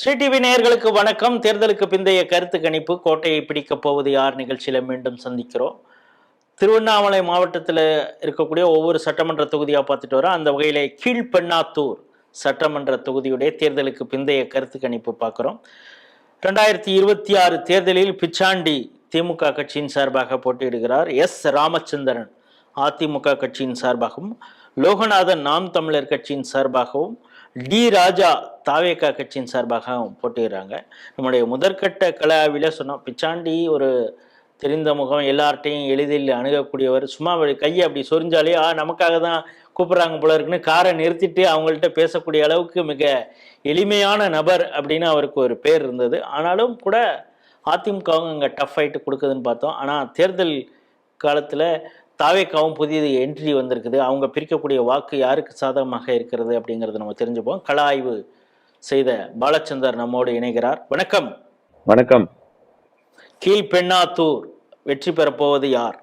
Sri TV நேயர்களுக்கு வணக்கம். தேர்தலுக்கு பிந்தைய கருத்து கணிப்பு கோட்டையை பிடிக்கப் போவது யார் நிகழ்ச்சியில மீண்டும் சந்திக்கிறோம். திருவண்ணாமலை மாவட்டத்தில் இருக்கக்கூடிய ஒவ்வொரு சட்டமன்ற தொகுதியாக பார்த்துட்டு வரோம். அந்த வகையில கீழ்பெண்ணாத்தூர் சட்டமன்ற தொகுதியுடைய தேர்தலுக்கு பிந்தைய கருத்து கணிப்பு பார்க்குறோம். 2026 தேர்தலில் பிச்சாண்டி திமுக கட்சியின் சார்பாக போட்டியிடுகிறார். ராமச்சந்திரன் அதிமுக கட்சியின் சார்பாகவும், லோகநாதன் நாம் தமிழர் கட்சியின் சார்பாகவும், ராஜா தாவேகா கட்சியின் சார்பாக போட்டிடுறாங்க. நம்முடைய முதற்கட்ட கல ஆய்வில் சொன்னோம், பிச்சாண்டி ஒரு தெரிந்த முகம், எல்லார்ட்டையும் எளிதில் அணுகக்கூடியவர். சும்மா கையை அப்படி சொரிஞ்சாலே நமக்காக தான் கூப்பிட்றாங்க போல இருக்குன்னு காரை நிறுத்திட்டு அவங்கள்ட்ட பேசக்கூடிய அளவுக்கு மிக எளிமையான நபர் அப்படின்னு அவருக்கு ஒரு பேர் இருந்தது. ஆனாலும் கூட அதிமுகவும் அங்கே டஃப் ஆகிட்டு கொடுக்குதுன்னு பார்த்தோம். ஆனால் தேர்தல் காலத்தில் தாவேக்காவும் புதிய என்ட்ரி வந்திருக்குது. அவங்க பிரிக்கக்கூடிய வாக்கு யாருக்கு சாதகமாக இருக்கிறது அப்படிங்கிறத நம்ம தெரிஞ்சுப்போம். கள ஆய்வு செய்த பாலச்சந்தர் நம்மோடு இணைகிறார். வணக்கம். வணக்கம். கீழ்பெண்ணாத்தூர் வெற்றி பெறப்போவது யார்?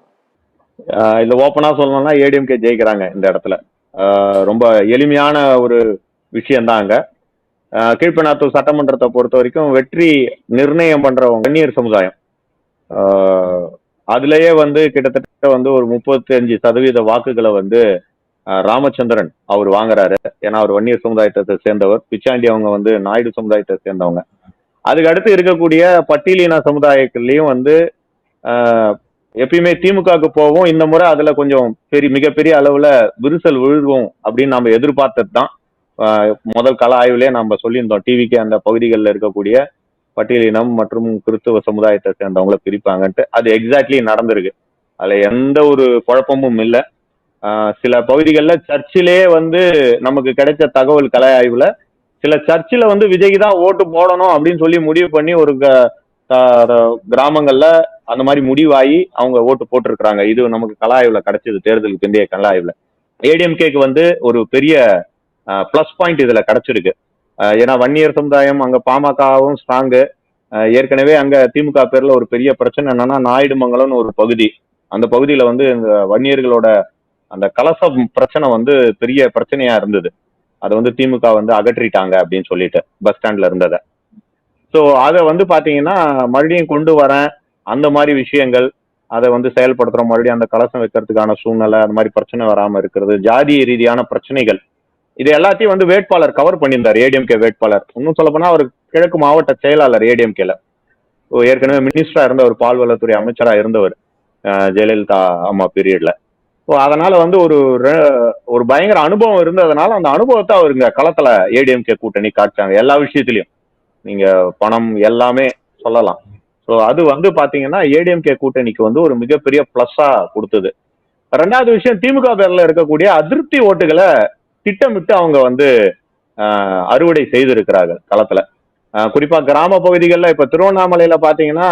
இல்ல ஓப்பனா சொல்லணும்னா ஏடிஎம்கே ஜெயிக்கிறாங்க இந்த இடத்துல. ரொம்ப எளிமையான ஒரு விஷயம்தான். அங்க கீழ்பெண்ணாத்தூர் சட்டமன்றத்தை பொறுத்த வரைக்கும் வெற்றி நிர்ணயம் பண்றவங்க வன்னியர் சமுதாயம். அதுலயே கிட்டத்தட்ட ஒரு 35% வாக்குகளை ராமச்சந்திரன் அவர் வாங்குறாரு. ஏன்னா அவர் வன்னியர் சமுதாயத்தை சேர்ந்தவர். பிச்சாண்டி அவங்க நாயுடு சமுதாயத்தை சேர்ந்தவங்க. அதுக்கு அடுத்து இருக்கக்கூடிய பட்டியலின சமுதாயத்திலையும் எப்பயுமே திமுகவுக்கு போவோம். இந்த முறை அதுல கொஞ்சம் மிகப்பெரிய அளவுல விரிசல் விழுகும் அப்படின்னு நம்ம எதிர்பார்த்தது தான். முதல் கள ஆய்வுலேயே நம்ம சொல்லியிருந்தோம், டிவிக்கு அந்த பகுதிகளில் இருக்கக்கூடிய பட்டியலினம் மற்றும் கிறிஸ்துவ சமுதாயத்தை சேர்ந்தவங்கள பிரிப்பாங்கன்ட்டு. அது எக்ஸாக்ட்லி நடந்திருக்கு. அதுல எந்த ஒரு குழப்பமும் இல்லை. சில பகுதிகளில் சர்ச்சிலே நமக்கு கிடைச்ச தகவல் கலை ஆய்வுல சில சர்ச்சில் விஜய்க்கு தான் ஓட்டு போடணும் அப்படின்னு சொல்லி முடிவு பண்ணி ஒரு கிராமங்கள்ல அந்த மாதிரி முடிவாகி அவங்க ஓட்டு போட்டிருக்கிறாங்க. இது நமக்கு கல ஆய்வுல கிடைச்சது. தேர்தலுக்கு பிந்தைய கல ஆய்வுல ஏடிஎம்கேக்கு ஒரு பெரிய பிளஸ் பாயிண்ட் இதுல கிடைச்சிருக்கு. ஏன்னா வன்னியர் சமுதாயம் அங்க பாமகவும் ஸ்ட்ராங்கு. ஏற்கனவே அங்க திமுக பேர்ல ஒரு பெரிய பிரச்சனை என்னன்னா, நாயுடுமங்கலம்னு ஒரு பகுதி, அந்த பகுதியில இந்த வன்னியர்களோட அந்த கலசம் பிரச்சனை பெரிய பிரச்சனையா இருந்தது. அதை திமுக அகற்றிட்டாங்க அப்படின்னு சொல்லிட்டு பஸ் ஸ்டாண்ட்ல இருந்ததை. ஸோ அதை பாத்தீங்கன்னா மறுபடியும் கொண்டு வரேன் அந்த மாதிரி விஷயங்கள், அதை செயல்படுத்துறோம். மறுபடியும் அந்த கலசம் வைக்கிறதுக்கான சூழ்நிலை, அந்த மாதிரி பிரச்சனை வராம இருக்கிறது, ஜாதி ரீதியான பிரச்சனைகள், இது எல்லாத்தையும் வேட்பாளர் கவர் பண்ணியிருந்தார். ஏடிஎம்கே வேட்பாளர், இன்னும் சொல்ல போனா அவர் கிழக்கு மாவட்ட செயலாளர் ஏடிஎம்கேல. ஏற்கனவே மினிஸ்டரா இருந்த ஒரு பால்வளத்துறை அமைச்சரா இருந்தவர் ஜெயலலிதா அம்மா பீரியட்ல. அதனால ஒரு பயங்கர அனுபவம் இருந்ததுனால அந்த அனுபவத்தை அவருங்க களத்துல ஏடிஎம்கே கூட்டணி காட்டாங்க. எல்லா விஷயத்திலையும் நீங்க பணம் எல்லாமே சொல்லலாம். ஸோ அது பாத்தீங்கன்னா ஏடிஎம்கே கூட்டணிக்கு ஒரு மிகப்பெரிய பிளஸ்ஸா கொடுத்தது. ரெண்டாவது விஷயம், திமுக பேர்ல இருக்கக்கூடிய அதிருப்தி ஓட்டுகளை திட்டமிட்டு அவங்க அறுவடை செய்திருக்கிறார்கள் களத்துல. குறிப்பா கிராம பகுதிகளில் இப்ப திருவண்ணாமலையில பாத்தீங்கன்னா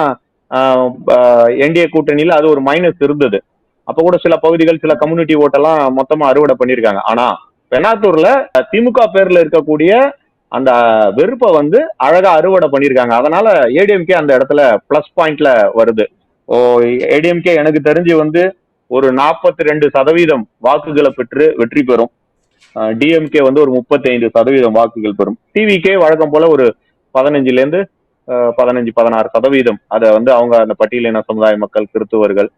என்டிஏ கூட்டணியில அது ஒரு மைனஸ் இருந்தது. அப்ப கூட சில பகுதிகள், சில கம்யூனிட்டி ஓட்டெல்லாம் மொத்தமா அறுவடை பண்ணியிருக்காங்க. ஆனா பெண்ணாத்தூர்ல திமுக பேர்ல இருக்கக்கூடிய அந்த வெறுப்பை அழகா அறுவடை பண்ணியிருக்காங்க. அதனால ஏடிஎம்கே அந்த இடத்துல பிளஸ் பாயிண்ட்ல வருது. ஏடிஎம்கே எனக்கு தெரிஞ்சு ஒரு 42% வாக்குகளை பெற்று வெற்றி பெறும். டிஎம்கே ஒரு 35% வாக்குகள் பெறும். டிவிகே வழக்கம் போல ஒரு 15 16% அதை அவங்க அந்த பட்டியலின சமுதாய மக்கள், கிறிஸ்துவர்கள்,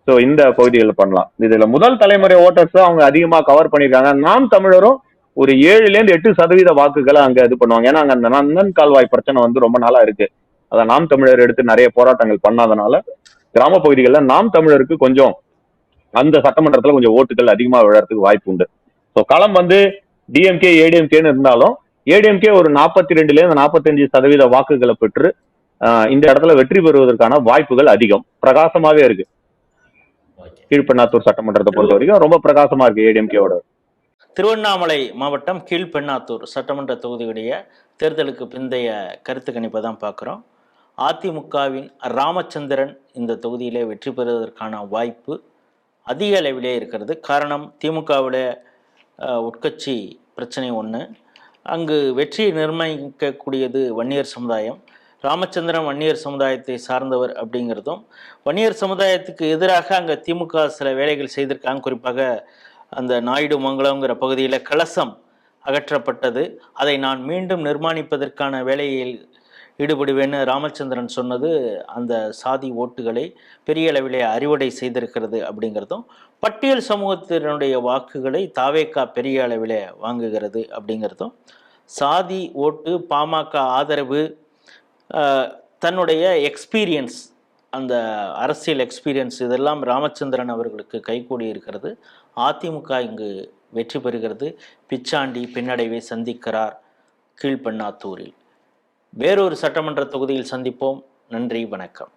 ஸோ இந்த பகுதிகளில் பண்ணலாம். இதுல முதல் தலைமுறை ஓட்டர்ஸ் அவங்க அதிகமா கவர் பண்ணியிருக்காங்க. நாம் தமிழரும் ஒரு 7-8% வாக்குகளை அங்க இது பண்ணுவாங்க. ஏன்னா அங்க அந்த நந்தன் கால்வாய் பிரச்சனை ரொம்ப நாளா இருக்கு. அதை நாம் தமிழர் எடுத்து நிறைய போராட்டங்கள் பண்ணாதனால கிராம பகுதிகளில் நாம் தமிழருக்கு கொஞ்சம் அந்த சட்டமன்றத்துல கொஞ்சம் ஓட்டுகள் அதிகமா விழறதுக்கு வாய்ப்பு உண்டு. ஸோ களம் டிஎம்கே ஏடிஎம்கேன்னு இருந்தாலும் ஏடிஎம்கே ஒரு 42-45% வாக்குகளை பெற்று இந்த இடத்துல வெற்றி பெறுவதற்கான வாய்ப்புகள் அதிகம், பிரகாசமாவே இருக்கு. கீழ்பெண்ணாத்தூர் சட்டமன்றத்தை பொறுத்த வரைக்கும் ரொம்ப பிரகாசமா இருக்கு ஏடிஎம்கேவோட. திருவண்ணாமலை மாவட்டம் கீழ்பெண்ணாத்தூர் சட்டமன்ற தொகுதியுடைய தேர்தலுக்கு பிந்தைய கருத்து கணிப்பை தான் பார்க்குறோம். அதிமுகவின் ராமச்சந்திரன் இந்த தொகுதியிலே வெற்றி பெறுவதற்கான வாய்ப்பு அதிக அளவிலே இருக்கிறது. காரணம், திமுகவில் உட்கட்சி பிரச்சனை ஒன்று, அங்கு வெற்றியை நிர்ணயிக்கக்கூடியது வன்னியர் சமுதாயம். ராமச்சந்திரன் வன்னியர் சமுதாயத்தை சார்ந்தவர் அப்படிங்கிறதும், வன்னியர் சமுதாயத்துக்கு எதிராக அங்கே திமுக சில வேலைகள் செய்திருக்காங்க. குறிப்பாக அந்த நாயுடு மங்கலங்கிற பகுதியில் கலசம் அகற்றப்பட்டது. அதை நான் மீண்டும் நிர்மாணிப்பதற்கான வேலையில் ஈடுபடுவேன்னு ராமச்சந்திரன் சொன்னது அந்த சாதி ஓட்டுகளை பெரிய அளவிலே அறுவடை செய்திருக்கிறது அப்படிங்கிறதும், பட்டியல் சமூகத்தினுடைய வாக்குகளை தாவேகா பெரிய அளவிலே வாங்குகிறது அப்படிங்கிறதும், சாதி ஓட்டு, பாமக ஆதரவு, தன்னுடைய எக்ஸ்பீரியன்ஸ், அந்த அரசியல் எக்ஸ்பீரியன்ஸ், இதெல்லாம் ராமச்சந்திரன் அவர்களுக்கு கைகூடி இருக்கிறது. அதிமுக இங்கு வெற்றி பெறுகிறது. பிச்சாண்டி பின்னடைவை சந்திக்கிறார் கீழ்பெண்ணாத்தூரில். வேறொரு சட்டமன்ற தொகுதியில் சந்திப்போம். நன்றி, வணக்கம்.